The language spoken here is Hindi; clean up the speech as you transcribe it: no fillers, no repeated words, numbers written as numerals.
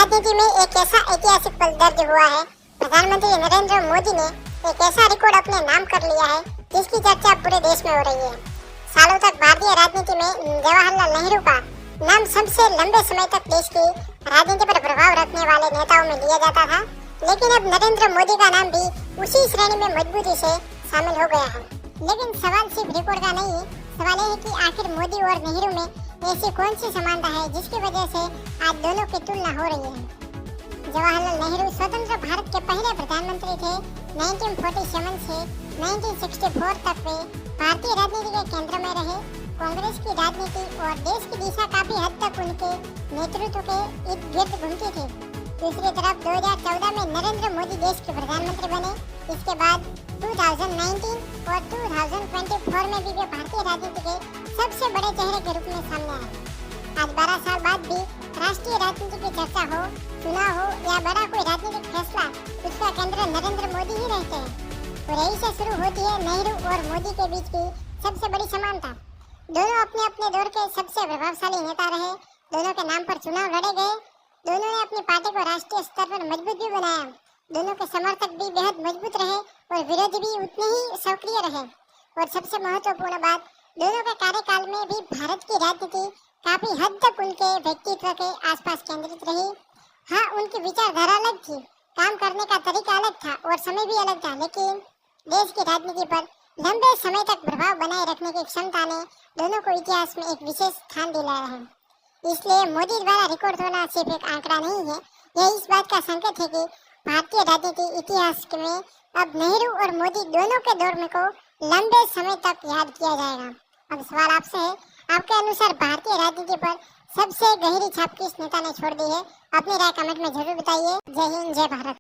राजनीति में एक ऐसा ऐतिहासिक पल दर्ज हुआ है। प्रधानमंत्री नरेंद्र मोदी ने एक ऐसा रिकॉर्ड अपने नाम कर लिया है जिसकी चर्चा पूरे देश में हो रही है। सालों तक भारतीय राजनीति में जवाहरलाल नेहरू का नाम सबसे लंबे समय तक देश की राजनीति पर प्रभाव रखने वाले नेताओं में लिया जाता था, लेकिन अब नरेंद्र मोदी का नाम भी उसी श्रेणी में मजबूती से शामिल हो गया है। लेकिन सवाल सिर्फ रिकॉर्ड का नहीं, सवाल यह है कि आखिर मोदी और नेहरू में ऐसी कौन सी समानता है जिसकी वजह से आज दोनों की तुलना हो रही है। जवाहरलाल नेहरू स्वतंत्र भारत के पहले प्रधानमंत्री थे। 1947 से 1964 तक वे भारतीय राजनीति के केंद्र में रहे। कांग्रेस की राजनीति और देश की दिशा काफी हद तक उनके नेतृत्व के इर्द गिर्द घूमती थी। दूसरी तरफ 2014 में नरेंद्र मोदी देश के प्रधानमंत्री बने। इसके बाद 2019 और 2024 में भी वे भारतीय राजनीति के सबसे बड़े चेहरे के रूप में सामने आए। आज 12 साल बाद भी राष्ट्रीय राजनीति की चर्चा हो, चुनाव हो या बड़ा कोई राजनीतिक फैसला, उसका केंद्र नरेंद्र मोदी ही रहते हैं। और यही से शुरू होती है नेहरू और मोदी के बीच की सबसे बड़ी समानता। दोनों अपने अपने दौर के सबसे प्रभावशाली नेता रहे। दोनों के नाम पर चुनाव लड़े गए। दोनों ने अपनी पार्टी को राष्ट्रीय स्तर पर मजबूत भी बनाया। दोनों के समर्थक भी बेहद मजबूत रहे और विरोधी भी उतने ही सक्रिय रहे। और सबसे महत्वपूर्ण बात, दोनों के कार्यकाल में भी भारत की राजनीति काफी हद तक उनके व्यक्तित्व के आसपास केंद्रित रही। हाँ, उनकी विचारधारा अलग थी, काम करने का तरीका अलग था और समय भी अलग था, लेकिन देश की राजनीति पर लंबे समय तक प्रभाव बनाए रखने की क्षमता ने दोनों को इतिहास में एक विशेष स्थान दिलाया है। इसलिए मोदी द्वारा रिकॉर्ड होना सिर्फ एक आंकड़ा नहीं है, यह इस बात का संकेत है कि भारतीय राजनीति इतिहास में अब नेहरू और मोदी दोनों के दौर में को लंबे समय तक याद किया जाएगा। अब सवाल आपसे है, आपके अनुसार भारतीय राजनीति पर सबसे गहरी छाप किस नेता ने छोड़ दी है? अपनी राय कमेंट में जरूर बताइए। जय हिंद, जय भारत।